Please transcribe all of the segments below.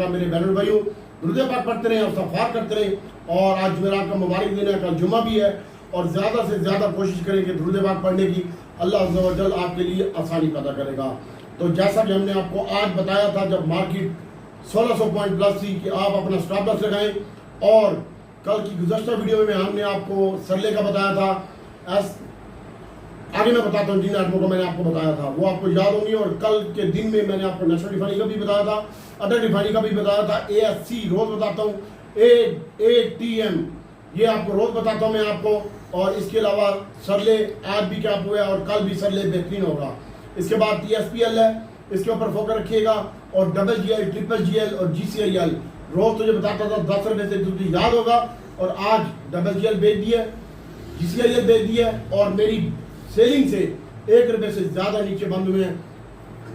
मेरे बहन भाइयों दुरूद पाक पढ़ते रहें और इस्तग़फ़ार करते रहें। और आज जुमेरात का मुबारक दिन है, कल जुम्मा भी है और ज़्यादा से ज़्यादा कोशिश करें कि दुरूद पाक पढ़ने की। अल्लाह अज़्ज़ा व जल आपके लिए आसानी पैदा करेगा। तो जैसा कि हमने आपको आज बताया था, जब मार्केट 1600 पॉइंट प्लस थी, कि आप अपना स्टॉप लॉस लगाएं। और कल की गुज़श्ता वीडियो में हमने आपको सरले का बताया था, आगे मैं बताता हूँ जिन आइटमों को मैंने आपको बताया था वो आपको याद होंगी। और कल के दिन में मैंने आपको नेशनल रिफाइनरी का भी बताया था, अदर रिफाइनरी का भी बताया था, ASC रोज बताता हूँ, ATM ये आपको रोज बताता हूँ मैं आपको। और इसके अलावा सरले आज भी क्या हुआ है और कल भी सरले बेहतरीन होगा। इसके बाद TSPL है, इसके ऊपर फोकस रखिएगा। और GGL, GGL और GCIL रोज तुझे बताता था 10 रुपए से, तुझे याद होगा। और आज GGL बेच दिया, GCIL बेच दिया और मेरी सेलिंग से 1 रुपए से ज्यादा नीचे बंद हुए हैं।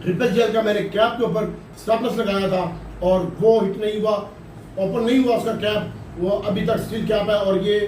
GGL का मैंने कैप के ऊपर स्टॉप लॉस लगाया था और वो हिट नहीं हुआ, ओपन नहीं हुआ उसका कैप, वो अभी तक स्टिल कैप है। और ये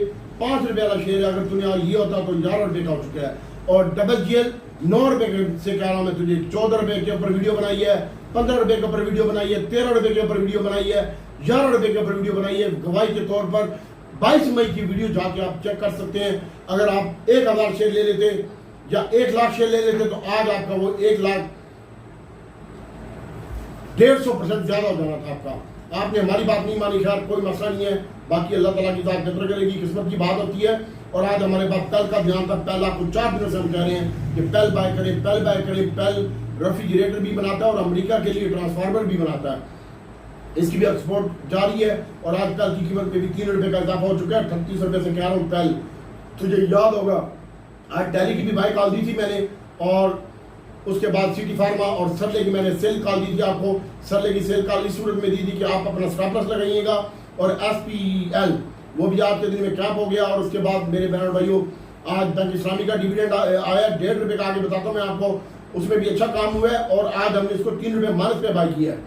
5 रुपए वाला शेयर है, अगर तूने ये होता तो 11 रुपए का हो चुका है। और GGL 9 रुपए से कह रहा हूं मैं तुझे, 14 रुपए के ऊपर वीडियो बनाई है, 15 रुपए के ऊपर वीडियो बनाई है, 13 रुपए के ऊपर वीडियो बनाई है, 11 रुपए के ऊपर वीडियो बनाई है। गवाही के तौर पर 22 मई की वीडियो जाके आप चेक कर सकते हैं। अगर आप 1000 शेयर ले लेते या 1 लाख शेयर ले लेते तो आज आपका वो 1,150% ज्यादा हो जाना था आपका। आपने हमारी बात नहीं मानी, खैर कोई मसला नहीं है, बाकी अल्लाह ताला की जात बेहतर करेगी, किस्मत की बात होती है। और आज हमारे पास पेल का ध्यान था, पेल आपको 4 दिनों से हम कह रहे हैं कि पेल बाय करें, पेल बाय करें। पेल रेफ्रिजरेटर भी बनाता है और अमेरिका के लिए ट्रांसफार्मर भी बनाता है, इसकी भी एक्सपोर्ट जारी है। और आज पेल की कीमत में भी 3 रुपए का इजाफा हो चुका है, 38 रुपए से कह रहा हूँ पेल। तुझे याद होगा आज टैली की भी बाई कॉल दी थी मैंने, और उसके बाद सिटी फार्मा और सरले की मैंने सेल कॉल दी थी आपको। सरले की सेल कॉल इस सूरत में दी थी कि आप अपना स्टॉप लॉस लगाइएगा। और SPL वो भी आज के दिन में कैप हो गया। और उसके बाद मेरे बहन भाइयों आज बैंक इस्लामी का डिविडेंड आया 1.5 रुपए का, आगे बताता हूँ मैं आपको, उसमें भी अच्छा काम हुआ है। और आज हमने इसको 3 रुपए माइनस पे बाई किया है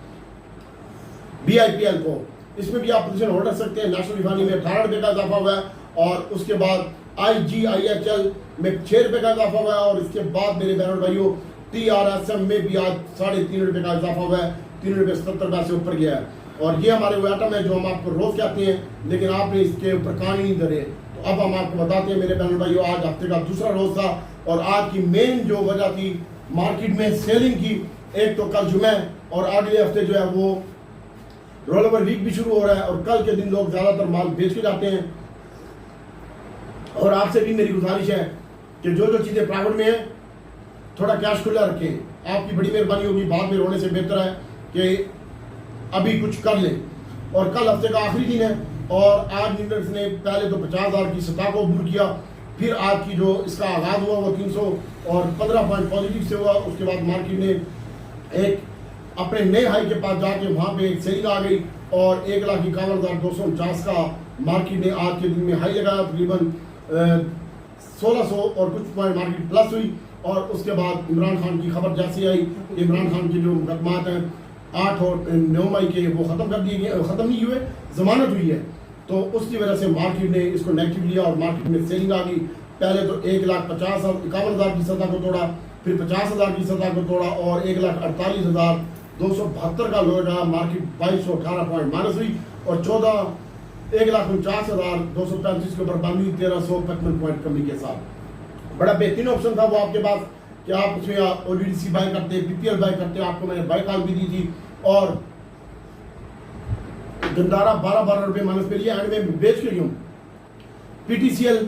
BIPL को, इसमें भी आप पोजीशन होल्ड कर सकते हैं। नेशनल रिफाइनरी में 18 रुपए का इजाफा हुआ है। और उसके बाद IGIHL में 6 रुपए का इजाफा हुआ है। और इसके बाद मेरे बहन भाइयों TRSM में भी आज 3.5 रुपए का इजाफा हुआ है, 3 रुपए 70 पैसे ऊपर गया है। और ये हमारे वो आइटम है जो हम आपको रोज कहते हैं, लेकिन आपने इसके ऊपर कान ही नहीं धरे। तो अब हम आपको बताते हैं मेरे बहन भाइयों, आज हफ्ते का दूसरा रोज था। और आज की मेन जो वजह थी मार्केट में सेलिंग की, एक तो कल जुमे और अगले हफ्ते जो है वो रोल ओवर वीक भी शुरू हो रहा है। और कल के दिन लोग ज्यादातर माल बेच के जाते हैं। और आपसे भी मेरी गुजारिश है कि जो जो चीजें प्राइवेट में है थोड़ा कैश खुला रखें, आपकी बड़ी मेहरबानी होगी। बाद में रोने से बेहतर है कि अभी कुछ कर लें। और कल हफ्ते का आखिरी दिन है और आज नीडर्स ने पहले तो 50,000 की सतह को अबूर किया, फिर आज की जो इसका आगाज हुआ वो 315 पॉइंट पॉजिटिव से हुआ। उसके बाद मार्केट ने एक अपने नए हाई के पास जाके वहां पे एक सेलिंग आ गई और 1,51,249 का मार्केट ने आज के दिन में हाई लगाया। तकरीबन 1600 और कुछ पॉइंट मार्केट प्लस हुई। और उसके बाद इमरान खान की खबर जैसी आई, इमरान खान के जो मुकदमात हैं 8 और 9 मई के वो खत्म कर दिए गए, खत्म नहीं हुए, जमानत हुई है। तो उसकी वजह से मार्केट ने इसको नेगेटिव लिया और मार्केट में सेलिंग आ गई। पहले तो 1,51,000 की सतह को तोड़ा, फिर 50,000 की सतह को तोड़ा और 1,48,272 का लो रहा। मार्केट 2218 पॉइंट माइनस हुई और 1,49,235 के ऊपर बंद हुई 1355 पॉइंट कमी के साथ। बड़ा बेहतरीन ऑप्शन था वो आपके पास कि आप उसमें ODDC बाय करते, PPL बाय करते। आपको मैंने बाय कॉल भी दी थी और गंदारा 12 रुपए माइनस पे लिया, एंड में बेच के क्यों। PTCL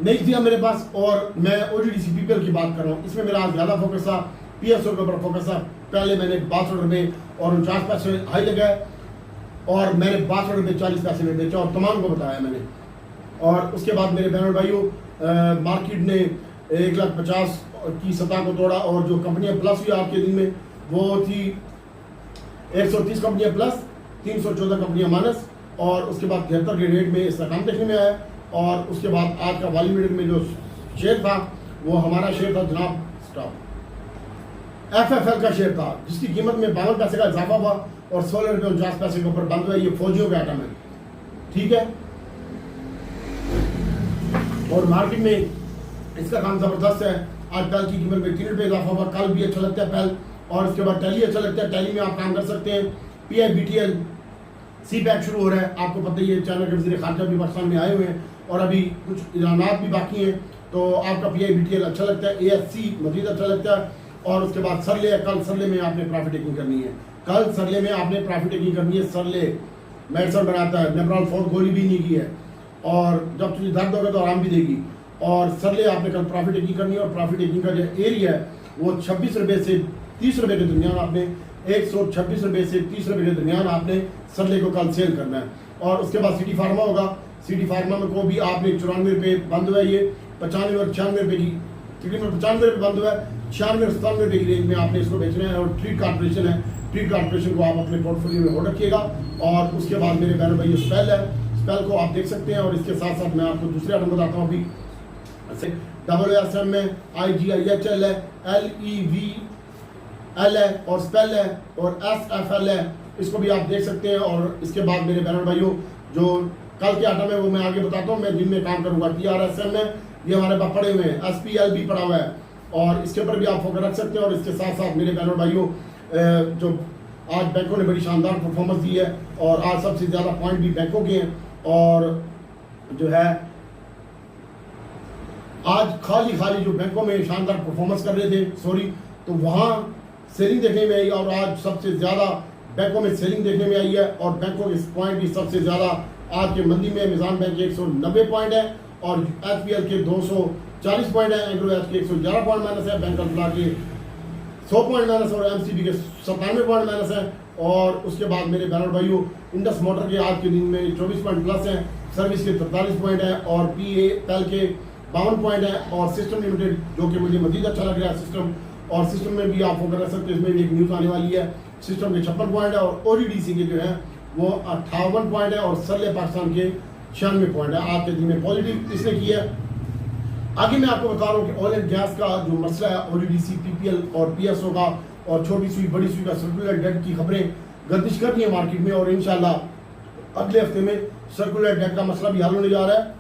नहीं दिया मेरे पास। और मैं ODDC PPL की बात कर रहा हूँ, इसमें मेरा आज ज्यादा फोकस था, PSO के ऊपर फोकस था। पहले मैंने 62 रुपए और 49 पैसे हाई लगाए और मैंने 62 रुपए 40 पैसे में बेचा और तमाम को बताया मैंने। और उसके बाद मेरे बहन भाइयों मार्केट ने 1,50,000 की सतह को तोड़ा और जो कंपनियां प्लस हुई आज के दिन में वो थी 130 कंपनियां प्लस, 314 कंपनियां माइनस। और उसके बाद 73 के रेट में इसका काम देखने में आया। और उसके बाद आज का वाली मिनट में जो शेयर था वो हमारा शेयर था जनाब स्टॉप FFL का शेयर था, जिसकी कीमत में 52 पैसे का इजाफा हुआ और 16 रुपये 49 पैसे के ऊपर बंद हुआ। ये फौजियों का आइटम है, ठीक है। और मार्केट में इसका काम जबरदस्त है। आज पेल की कीमत में 3 रुपये इजाफा हुआ, कल भी अच्छा लगता है पेल। और उसके बाद टैली अच्छा लगता है, टैली में आप काम कर सकते हैं। PIBTL सी पैक शुरू हो रहा है, आपको पता ही है, चाइना के वज़ीर ख़ारजा भी पाकिस्तान में आए हुए हैं और अभी कुछ ईरानात भी बाकी हैं, तो आपका PIBTL अच्छा लगता है, ASC मजीद अच्छा लगता है। और उसके बाद सरले है, कल सरले में आपने प्रॉफिट टेकिंग करनी है, कल सरले में आपने प्रॉफिट टेकिंग करनी है। सरले मेडिसन बनाता है, नेप्राल 4 गोली भी नहीं की है, और जब तुझे दर्द होगा तो आराम भी देगी। और सरले आपने कल प्रॉफिट टेकिंग करनी है, और प्रॉफिट टेकिंग का जो एरिया है वो 26 रुपये से 30 रुपये के दरमियान आपने 126 रुपये से 30 रुपये के दरमियान आपने सरले को कल सेल करना है। और उसके बाद सिटी फार्मा होगा, सिटी फार्मा में को भी आपने 94 रुपये बंद हुआ है, ये 95 और 96 रुपये की, तकरीबन 95 रुपये बंद हुआ है, 96 और 97 रुपये की रेंज में आपने इसको बेचना है। और ट्रीट कॉर्पोरेशन है, ट्रीट कॉर्पोरेशन को आप अपने पोर्टफोलियो में होल्ड रखिएगा। और उसके बाद मेरे बहन भाई स्पेल है, स्पेल को आप देख सकते हैं। और इसके साथ साथ मैं आपको दूसरे आइटम बताता हूँ अभी, WSM में IGIHL है, LEVL है और स्पेल है और SFL है, इसको भी आप देख सकते हैं। और इसके बाद मेरे बहन भाइयों जो कल के आइटम है वो मैं आगे बताता हूँ, मैं दिन में काम करूँगा। TRSM में ये हमारे पास पड़े हुए हैं, SPL भी पड़ा हुआ है और इसके ऊपर भी आप फोकस रख सकते हैं। और इसके साथ साथ मेरे बहनों भाइयों जो आज बैंकों ने बड़ी शानदार परफॉर्मेंस दी है और आज सबसे ज़्यादा पॉइंट भी बैंकों के हैं। और जो है आज खाली जो बैंकों में शानदार परफॉर्मेंस कर रहे थे तो वहाँ सेलिंग देखने में आई और आज सबसे ज़्यादा बैंकों में सेलिंग देखने में आई है। और बैंकों के पॉइंट भी सबसे ज़्यादा आज के मंदी में निज़ाम बैंक के 190 पॉइंट है और SPL के 240 पॉइंट है, एंग्रो एच के 111 पॉइंट माइनस है, बैंक ऑफ के 100 पॉइंट माइनस और MCB के 97 पॉइंट माइनस है। और उसके बाद मेरे बहनों भाइयों इंडस मोटर के आज के दिन में 24 पॉइंट प्लस है, सर्विस के 43 पॉइंट है और PAL के 52 पॉइंट है। और सिस्टम लिमिटेड जो कि मुझे मजीद अच्छा लग रहा है सिस्टम, और सिस्टम में भी आप फोकस रख सकते हैं, इसमें भी एक न्यूज़ आने वाली है। सिस्टम के 56 पॉइंट है और ODDC के जो है वो 58 पॉइंट है और सरले पाकिस्तान के 96 पॉइंट है। आज के दिन में पॉजिटिव इसने किया है। आगे मैं आपको बता रहा हूँ कि ऑयल एंड गैस का जो मसला है, ODDC, PPL और PSO का और छोटी सुई बड़ी सुई का सर्कुलर डेट की खबरें गर्दिश कर रही है मार्केट में। और इंशाल्लाह अगले हफ्ते में सर्कुलर डेट का मसला भी हल होने जा रहा है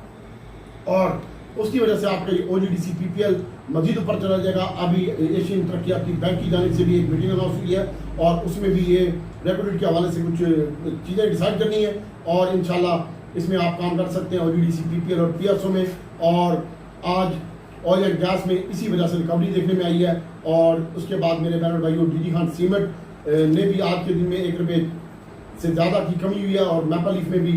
और उसकी वजह से आपका ये ODDC, PPL मजीद ऊपर चला जाएगा। अभी एशियन तरक्याती बैंक की जानिब से भी एक मीटिंग अनाउंस हुई है और उसमें भी ये रेपो रेट के हवाले से कुछ चीज़ें डिसाइड करनी है और इंशाल्लाह इसमें आप काम कर सकते हैं ODDC, PPL और PSO में। और आज ऑयल एंड गैस में इसी वजह से रिकवरी देखने में आई है। और उसके बाद मेरे बहन भाइयों DG खान सीमेंट ने भी आज के दिन में 1 रुपये से ज़्यादा की कमी हुई है और मैपल लीफ में भी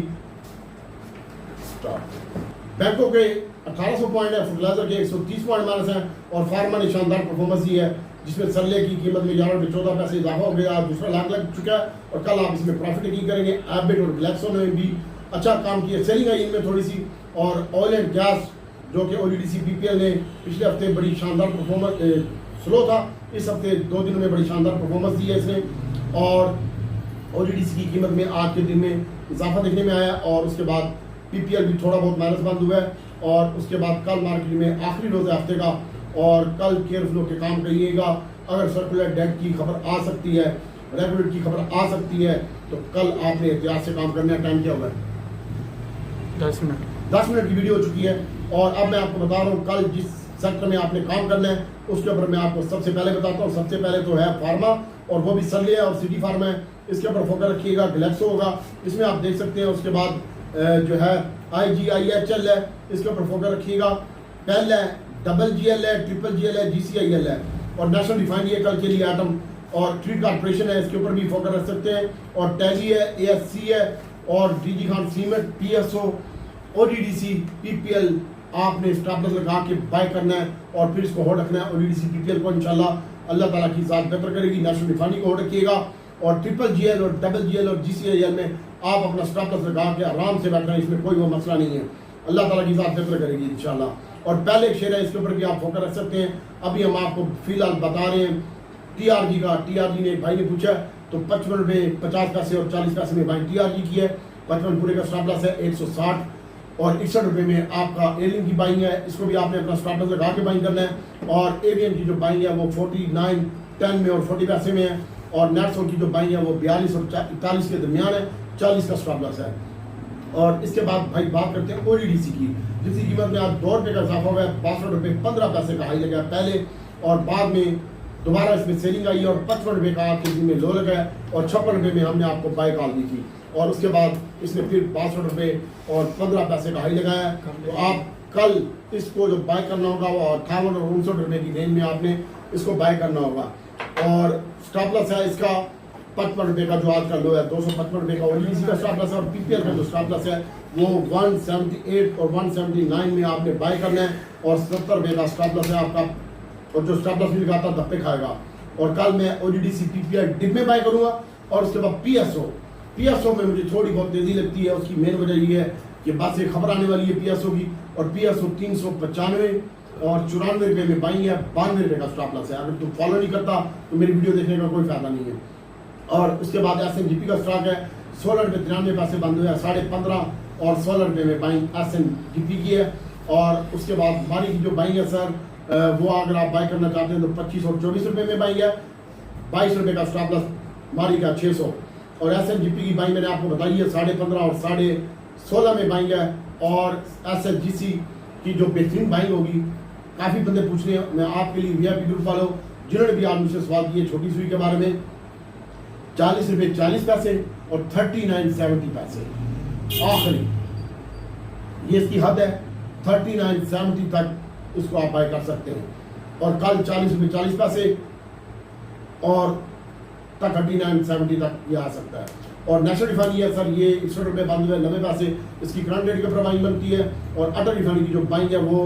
बैंकों के 1800 पॉइंट है, फर्टिलाइजर के 130 पॉइंट माइनस है और फार्मा ने शानदार परफॉर्मेंस दी है जिसमें सरले की कीमत में 11 रुपये 14 पैसे इजाफा हो गया, आज दूसरा लाख लग चुका है और कल आप इसमें प्रॉफिट टेकिंग करेंगे। एबिट और ग्लैक्सो ने भी अच्छा काम किया, सेलिंग आई इनमें थोड़ी सी। और ऑयल एंड गैस जो कि ODDC, PPL ने पिछले हफ्ते बड़ी शानदार परफॉर्मेंस स्लो था, इस हफ्ते 2 दिनों में बड़ी शानदार परफॉर्मेंस दी है इसने। और ODDC की कीमत में आज के दिन में इजाफा देखने में आया और उसके बाद PPL भी थोड़ा बहुत माइनस बंद हुआ है। और उसके बाद कल मार्केट में आखिरी रोज़ है हफ्ते का और कल केयरफुल होकर काम करिएगा। अगर सर्कुलर डेट की खबर आ सकती है, रेपो रेट की खबर आ सकती है तो कल आपने एहतियात से काम करने का टाइम क्या हुआ है? 10 मिनट की वीडियो हो चुकी है। और अब मैं आपको बता रहा हूँ कल जिस सेक्टर में आपने काम करना है उसके ऊपर मैं आपको सबसे पहले बताता हूँ। सबसे पहले तो है फार्मा और वो भी सरले है और सिटी फार्मा है, इसके ऊपर फोकस रखिएगा। ग्लैक्सो होगा, इसमें आप देख सकते हैं। उसके बाद जो है IGIHL है, इसके ऊपर फोकस रखिएगा। पेल है, GGL है, GGL है, GCIL है और नेशनल रिफाइनरी है कल के लिए आइटम। और ट्रीट कॉर्पोरेशन है, इसके ऊपर भी फोकस रख सकते हैं। और टैली है, ASC है और DG Khan cement, PSO, ODDC, PPL आपने स्टॉप लॉस लगा के बाय करना है और फिर इसको होल्ड रखना है। ODDC, PPL को इंशाल्लाह अल्लाह ताला की ज़ात बेहतर करेगी। नेशनल रिफाइनरी को होल्ड रखिएगा और GGL और GGL और GCIL में आप अपना स्टॉप लॉस लगा के आराम से बैठना है, इसमें कोई वो मसला नहीं है। अल्लाह ताला की ज़ात बेहतर करेगी इंशाल्लाह। और पहले एक शेयर है, इसके ऊपर भी आप फोकस रख सकते हैं। अभी हम आपको फिलहाल बता रहे हैं TRG का। TRG ने एक भाई ने पूछा तो 55 रुपये 50 पैसे और 40 पैसे में भाई TRG की है। 55 पूरे का स्टॉप लॉस है 160 और 61 रुपये में आपका एलियन की बाइंग है, इसको भी आपने अपना स्टॉप लॉस लगा के बाइंग करना है। और एवियन की जो बाइंग है वो 49.10 में और 40 पैसे में है और नेटसो की जो बाइंग है वो 42 और 41 के दरमियान है, 40 का स्टॉप लॉस है। और इसके बाद भाई बात करते हैं ओजीडीसी की, जिसकी कीमत में आज 2 रुपये का इजाफा हुआ है। 62 रुपये 15 पैसे का हाई लगा पहले, और बाद में दोबारा इसमें सेलिंग आई और 55 रुपये का आज के दिन में लो लगा है, और 56 रुपये में हमने आपको बाय कॉल दी थी, और उसके बाद इसने फिर 62 रुपये और 15 पैसे का हाई लगाया। तो आप कल इसको जो बाय करना होगा वो 58 और 59 रुपये की रेंज में आपने इसको बाय करना होगा। और स्टॉप लॉस है इसका 55 रुपये का, जो आज का लो है 255 रुपये का ओजीडीसी का स्टॉप लॉस है, और पीपीएल का जो स्टॉप लॉस है वो 178 और 179 में आपने बाय करना है, और 70 रुपये का स्टॉप लॉस है आपका, और जो स्टॉप लॉस भी लगाता धप्पे खाएगा। और कल मैं ओजीडीसी पीपीएल डिप में बाय करूंगा, और उसके बाद पीएसओ में मुझे थोड़ी बहुत तेजी लगती है। उसकी मेन वजह ये है कि बाद से खबर आने वाली है पीएसओ की, और पीएसओ 395 और 94 रुपये में बाई है, 92 रुपये का स्टॉप लॉस है। अगर तुम फॉलो नहीं करता तो मेरी वीडियो देखने का कोई फायदा नहीं है। और उसके बाद एसएनजीपी का स्टॉक है 16 रुपये 93 पैसे बंद हुआ है, 15.5 और 16 रुपये में बाइंग एसएनजीपी की है। और उसके बाद मारी की जो बाइंग है सर, वो अगर आप बाई करना चाहते हैं तो 25 और 24 रुपये में बाइंग है, 22 रुपये का स्टॉप लॉस मारी का 600। और एसएनजीपी की बाइंग मैंने आपको बताई है 15.5 और 16.5 में बाइंग है। और एसएनजीसी की जो बेहतरीन बाइंग होगी, काफ़ी बंदे पूछ रहे हैं, मैं आपके लिए वीआईपी ग्रुप वालों जिन्होंने भी आज मुझसे सवाल किए छोटी सुई के बारे में, 40 रुपये 40 पैसे और 39.70 पैसे आखिरी, ये इसकी हद है। 39.70 तक इसको आप बाय कर सकते हैं, और कल 40 रुपये 40 पैसे और 39.70 तक ये आ सकता है। और नेशनल रिफाइनरी है सर, ये 61 रुपये 90 पैसे इसकी करंट रेट के ऊपर बाइंग बनती है। और अटल रिफाइनरी की जो बाइंग है वो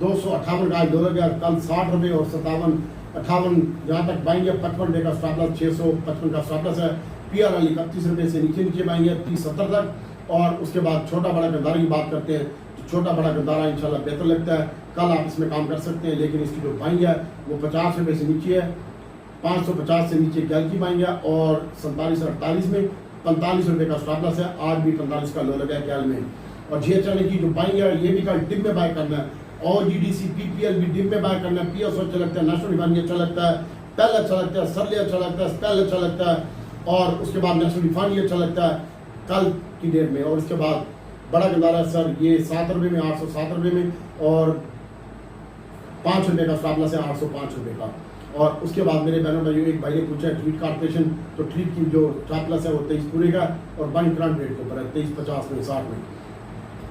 258 का डॉलर गया, कल 60 रुपये और 58 जहाँ तक बाइंग है। 55 रुपये का स्टॉप लॉस, 655 का स्टॉप लॉस है। पीआरएल 31 रुपये से नीचे बाइंग है 30-70 तक। और उसके बाद छोटा बड़ा गद्दारा की बात करते हैं, तो छोटा बड़ा गद्दारा इंशाल्लाह बेहतर लगता है, कल आप इसमें काम कर सकते हैं। लेकिन इसकी जो बाइंग है वो 50 रुपये से नीचे है, 550 से नीचे गैल की बाइंग है। और 47 और 48 में 45 रुपये का स्टॉप लॉस है, आज भी 45 का लो लगा है गैल में। और जीएचएल की जो बाइंग है ये भी कल डिप में बाय करना है, और जीडीसी पीपीएल भी डिप में बाय करना है। पीएसओ अच्छा लगता है, नेशनल रिफाइनरी अच्छा लगता है, पेल अच्छा लगता है, सरले अच्छा लगता है, स्पेल अच्छा लगता है, और उसके बाद नेशनल रिफाइनरी अच्छा लगता है कल की डेट में। और उसके बाद बड़ा गंदारा है सर, ये 7 रुपये में, 807 रुपये में, और 5 रुपये का स्टॉप लॉस है 805 रुपये का। और उसके बाद मेरे बहनों भाइयों, एक भाई ने पूछा है ट्वीट कॉर्पोरेशन, तो ट्वीट की जो स्टॉप लॉस है वो 23 पूरे का, और बाइंग करंट रेट के ऊपर है 23.50 में 60 में।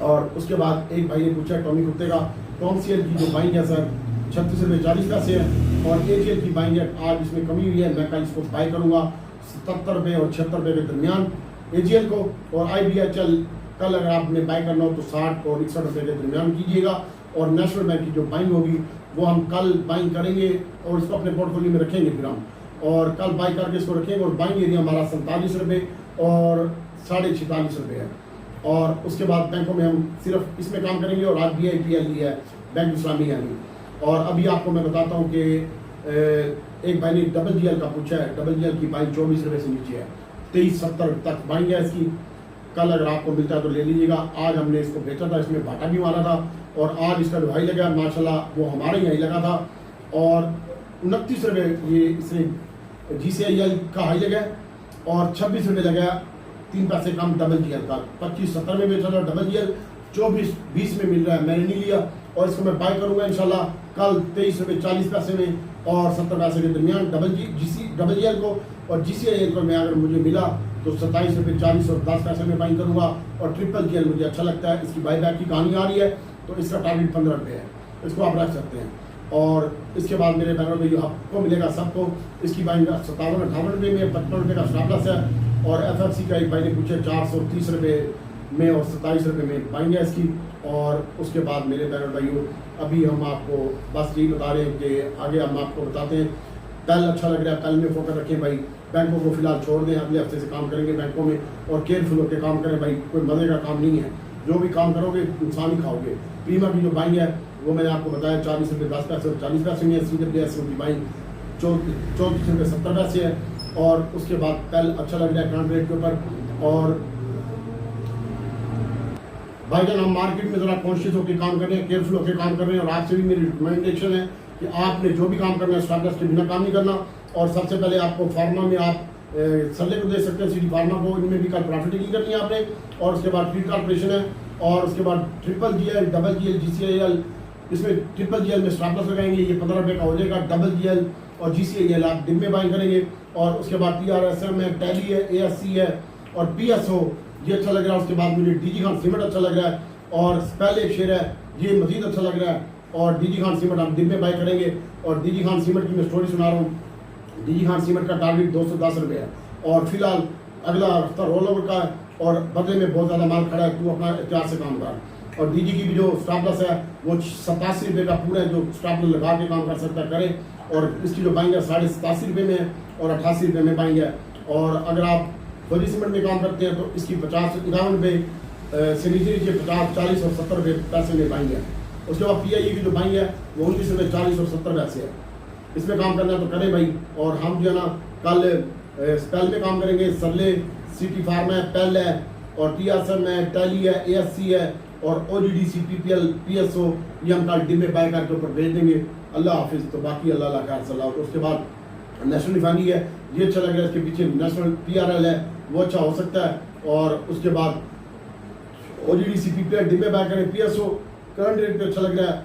और उसके बाद एक भाई ने पूछा है टॉमी कुत्ते का, टॉमसीएल की जो बाइंग है सर 36 रुपये 40 पैसे है, और एजीएल की बाइंग है आज इसमें कमी हुई है, मैं कल इसको बाई करूँगा 77 रुपये और 76 रुपये के दरमियान एजीएल को। और आईबीएचएल कल अगर आपने बाई करना हो तो 60 और 61 रुपये के दरमियान कीजिएगा। और नेशनल बैंक की जो बाइंग होगी वो हम कल बाइंग करेंगे और इसको अपने पोर्टफोलियो में रखेंगे फिर हम, और कल बाई करके इसको रखेंगे। और बाइंग एरिया हमारा 47 रुपये और 46.5 रुपये है। और उसके बाद बैंकों में हम सिर्फ इसमें काम करेंगे, और आज BIPL है बैंक इस्लामी यानी। और अभी आपको मैं बताता हूँ कि एक भाई ने WGL का पूछा है, WGL की बाइंग 24 रुपये से नीचे है, 23.70 तक बाइंग है इसकी। कल अगर आपको मिलता है तो ले लीजिएगा। आज हमने इसको बेचा था, इसमें बाटा भी मारा था, और आज इसका जो हाई लगा माशाल्लाह वो हमारे यहाँ लगा था, और 29 रुपये ये इसने GCIL का हाई लगा, और 26 रुपये लगा 3 पैसे कम WGL का। 25.70 में बेचा था WGL, 24.20 में मिल रहा है, मैंने नहीं लिया। और इसको मैं बाय करूँगा इंशाल्लाह कल 23 रुपये 40 पैसे में और 70 पैसे के दरमियान WGL को। और GCIL को मैं अगर मुझे मिला तो 27 रुपये 40 और 10 पैसे में बाइंग करूँगा। और GGL मुझे अच्छा लगता है, इसकी बाई बैक की कहानी आ रही है, तो इसका टारगेट 15 रुपये है, इसको आप रख सकते हैं। और इसके बाद मेरे बहनों में आपको मिलेगा सबको इसकी बाइंग 57-58 रुपये में, 55 रुपये का स्टॉप लॉस है। और FFC का एक भाई ने पूछा 430 रुपये में और 27 रुपये में बाइंग है इसकी। और उसके बाद मेरे बहनों भाइयों अभी हम आपको बस यही बता रहे हैं कि आगे हम आपको बताते हैं। कल अच्छा लग रहा है, कल में फोकस रखें भाई, बैंकों को फिलहाल छोड़ दें, अगले हफ्ते से काम करेंगे बैंकों में, और केयरफुल होकर काम करें भाई, कोई मजे का काम नहीं है, जो भी काम करोगे नुकसान ही खाओगे। प्रीमा की जो बाइंग है वो मैंने आपको बताया 40 रुपये 10 पैसे और 40 पैसे में है। CWS की बाइंग 34 रुपये 70 पैसे है। और उसके बाद कल अच्छा लग रहा है करंट रेट के ऊपर। और भाईजान हम मार्केट में ज़रा कॉन्शियस होकर काम कर रहे हैं, केयरफुल होकर काम कर रहे हैं, और आपसे भी मेरी रिकमेंडेशन है कि आपने जो भी काम करना है स्टॉप लॉस के बिना काम नहीं करना। और सबसे पहले आपको फार्मा में आप सरले को दे सकते हैं, सिटी फार्मा को, इनमें भी कल प्रॉफिट टेकिंग करनी है आपने। और उसके बाद ट्रीट कॉर्पोरेशन है, और उसके बाद triple GL, double GL, GCIL, इसमें ट्रिपल GL में स्टॉप लॉस लगाएंगे, ये 15 रुपये का हो जाएगा। डबल GL और GCIL आप दिन में बाइंग करेंगे। और उसके बाद TRSM है, टैली है, ASC है और PSO, ये अच्छा लग रहा है। उसके बाद मुझे DG खान सीमेंट अच्छा लग रहा है, और स्पेल एक शेयर है, ये मजीद अच्छा लग रहा है। और DG खान सीमेंट आप दिन में बाई करेंगे। और DG खान सीमेंट की मैं स्टोरी सुना रहा हूँ। DG खान सीमेंट का टारगेट 210 रुपये है, और फिलहाल अगला हफ्ता रोल ओवर का है, और बदले में बहुत ज़्यादा माल खड़ा है, तू अपना एहतियात से काम कर। और DG की भी जो स्टॉप लॉस है वो 87 रुपये का पूरा है, जो स्टॉप लॉस लगा के काम कर सकता है करे। और इसकी जो बाइंग है 87.5 रुपये में है, और 88 रुपये में बाइंग है। और अगर आप फौजी सीमेंट में काम करते हैं तो इसकी 51 रुपये से नीचे 50, 40 और 70 रुपये पैसे में बाइंग है। उसके बाद PIE की जो बाइंग है वो 19 रुपये 40 और 70 पैसे है। इसमें काम करना है तो करें भाई। और हम जो है ना कल स्पेल में काम करेंगे, सरले, सिटी फार्मा है, पेल है, और TRSM है, टैली है, ASC है, और OGDC, PPL, PSO, ये हम कल डिब्बे बाय करके ऊपर भेज देंगे। अल्लाह हाफिज़। तो बाकी अल्लाह खैर सलाह। तो उसके बाद नेशनल रिफाइनरी है, ये अच्छा लग रहा है, इसके पीछे नेशनल PRL है, वो अच्छा हो सकता है। और उसके बाद OGDC, PPL डिब्बे बाय करें। PSO करंट रेट पे अच्छा लग रहा है।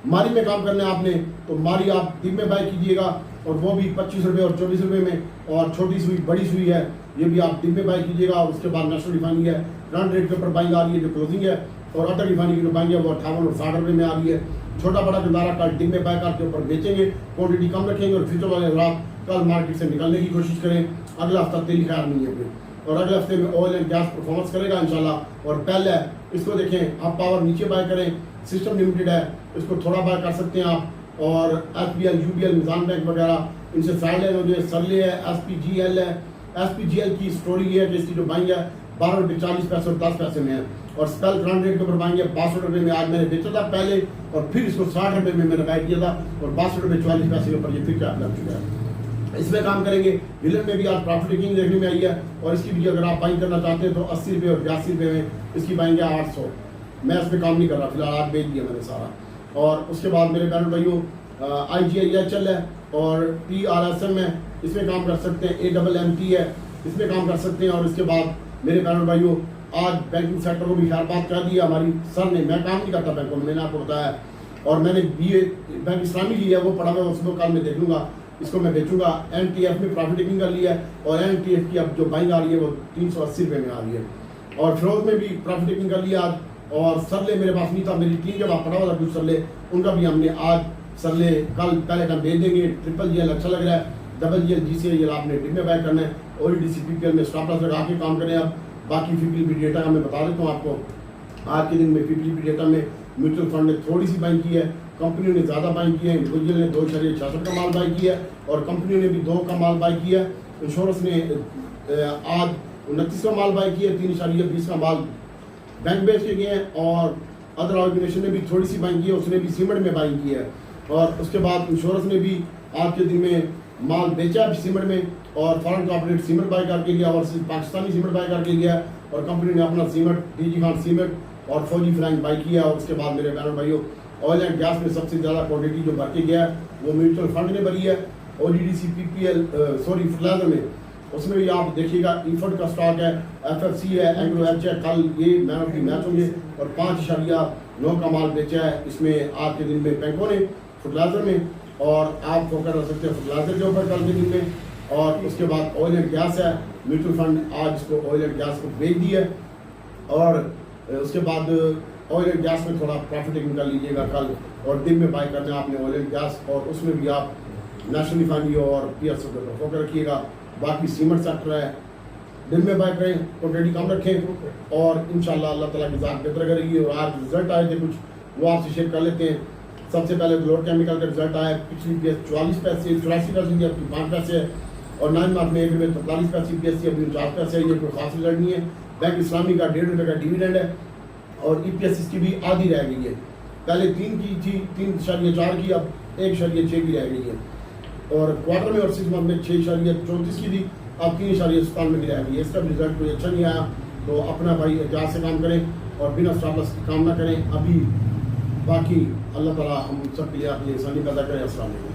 मारी में काम करना है आपने तो मारी आप दिन में बाय कीजिएगा, और वो भी 25 रुपये और 24 रुपये में। और छोटी सुई, बड़ी सुई है, ये भी आप दिन में बाय कीजिएगा। और उसके बाद नेशनल रिफाइनरी है, करंट रेट के ऊपर बाइंग आ रही है, जो क्लोजिंग है। और अटल रिफाइनरी की जो बाइंग है वो 58 और 60 रुपये में आ रही है। छोटा बड़ा गंदारा कल दिन में बाय करके ऊपर बेचेंगे, क्वान्टिटी कम रखेंगे, और फ्यूचर वाले रात कल मार्केट से निकलने की कोशिश करें। अगला हफ्ता तेल खैर नहीं है, और अगले हफ्ते में ऑयल एंड गैस परफॉर्मेंस करेगा इंशाल्लाह। और पहले इसको देखें, आप पावर नीचे बाय करें, सिस्टम लिमिटेड है, इसको थोड़ा बाय कर सकते हैं आप। और SBL, UBL, निजाम बैंक वगैरह इनसे साइड लाइन हो जाए। सरले है, SPGL है। SPGL की स्टोरी ये है कि इसकी जो बाइंग है 12 रुपये 40 पैसे और 10 पैसे में है। और स्पेल करंट रेट के ऊपर बाइंग है 62 रुपये में। आज मैंने बेचा था पहले, और फिर इसको 60 रुपये में मैंने बाय किया था, और 62 रुपये 40 पैसे के ऊपर ये फिर कैप लग चुका है। इसमें काम करेंगे। हिलन में भी आज प्रॉफिट टेकिंग देखने में आई है, और इसकी भी अगर आप बाइंग करना चाहते हैं तो 80 रुपये और 82 रुपये में इसकी बाइंग है 800। मैं इसमें काम नहीं कर रहा फिलहाल, आज बेच दिया मैंने सारा। और उसके बाद मेरे बहन भाइयों IGIHL है, और TRSM है, इसमें काम कर सकते हैं। AMMT है, इसमें काम कर सकते हैं। और इसके बाद मेरे बहन भाइयों आज बैंकिंग सेक्टर को भी खैर बात कर दी हमारी सर ने। मैं काम नहीं करता बैंकों में, मैंने आपको बताया, और मैंने BA बैंक इस्लामी लिया है, वो पढ़ा हुआ है, उसको कल मैं देख लूँगा, इसको मैं बेचूंगा। NTF में प्रॉफिट टेकिंग कर लिया है, और NTF की अब जो बाइंग आ रही है वो 380 रुपये में आ रही है। और फिरोज में भी प्रॉफिट टेकिंग कर लिया आज। और सरले मेरे पास नहीं था, मेरी टीम जब आप पढ़ा हुआ था कुछ सरले, उनका भी हमने आज सरले कल पहले टाइम भेज देंगे। ट्रिपल GL अच्छा लग रहा है, डबल GL, GCIL आपने डिब्बे बाय करना है। OGDC, PPL में स्टॉप लॉस लगा के काम करें। अब बाकी FIPLB डेटा का मैं बता देता हूँ आपको। आज के दिन में FIPLB डेटा में म्यूचुअल फंड ने थोड़ी सी बाइंग की है, कंपनियों ने ज़्यादा बाइंग की है। इंडिविजुअल ने 2.66 का माल बाई किया है, और कंपनियों ने भी 2 का माल बाई किया है। इंश्योरेंस ने आज 29 का माल बाई किया है, 3.20 का माल बैंक बेच के गए हैं। और अदर ऑर्गेनाइजेशन ने भी थोड़ी सी बाइंग की है, उसने भी सीमेंट में बाइंग की है। और उसके बाद इंश्योरेंस ने भी आज के दिन में माल बेचा है सीमेंट में, और फॉरेन कॉर्पोरेट सीमेंट बाई करके गया, और पाकिस्तानी सीमेंट बाई करके गया। और कंपनी ने अपना सीमेंट, DG खान सीमेंट और फौजी फ्लैंक बाई किया। और उसके बाद मेरे बहनों भाइयों ऑयल एंड गैस में सबसे ज़्यादा क्वांटिटी जो भर के गया है वो म्यूचुअल फंड ने भरी है। OGDC, PPL फर्टिलाइजर में, उसमें भी आप देखिएगा ईफर्ट का स्टॉक है, FFC है, एग्रो एच है। कल ये मैन ऑफ द मैच होंगे, और 5.9 का माल बेचा है इसमें आज के दिन में बैंकों ने फर्टिलाइजर में। और आप फोकस रख सकते हैं फर्टिलाइजर के ऊपर कल के दिन में। और उसके बाद ऑयल एंड गैस है, म्यूचुअल फंड आज इसको ऑयल एंड गैस को बेच दी है। और उसके बाद ऑयल एंड गैस में थोड़ा प्रॉफिट टेकिंग कर लीजिएगा कल, और दिन में बाय करना है आपने ऑयल एंड गैस। और उसमें भी आप नेशनल रिफाइनरी और PSO के ऊपर फोकस रखिएगा। बाकी सीमेंट सेक्टर है, दिन में बाय करें, क्वांटिटी कम रखें, और इंशाल्लाह अल्लाह ताला की ज़ात बेहतर करेगी। और आज रिजल्ट आए थे कुछ, वो आपसे शेयर कर लेते हैं। सबसे पहले ग्लोर केमिकल का रिजल्ट आया, पिछली PS 44 पैसे, 84 पैसे थी, अब 5 पैसे है। और 9 मार्च में 1 रुपये 43 पैसे PSC, अभी 49 पैसे है। ये कोई खास रिजल्ट नहीं है। बैंक इस्लामी का 1.5 रुपये का डिविडेंड है, और EPS इसकी भी आधी रह गई है। पहले 3 की थी, 3.4 की, अब 1.6 की रह गई है। और क्वार्टर में और 6 मंथ में 6.34 की थी, अब 3.97 में की रह गई है। इसका रिजल्ट कोई अच्छा नहीं आया, तो अपना भाई एहतियात से काम करें, और बिना स्टॉप लॉस की काम ना करें अभी। बाकी अल्लाह ताला हम सब के लिए अपनी इंसानी पैदा करें। अस्सलाम वालेकुम।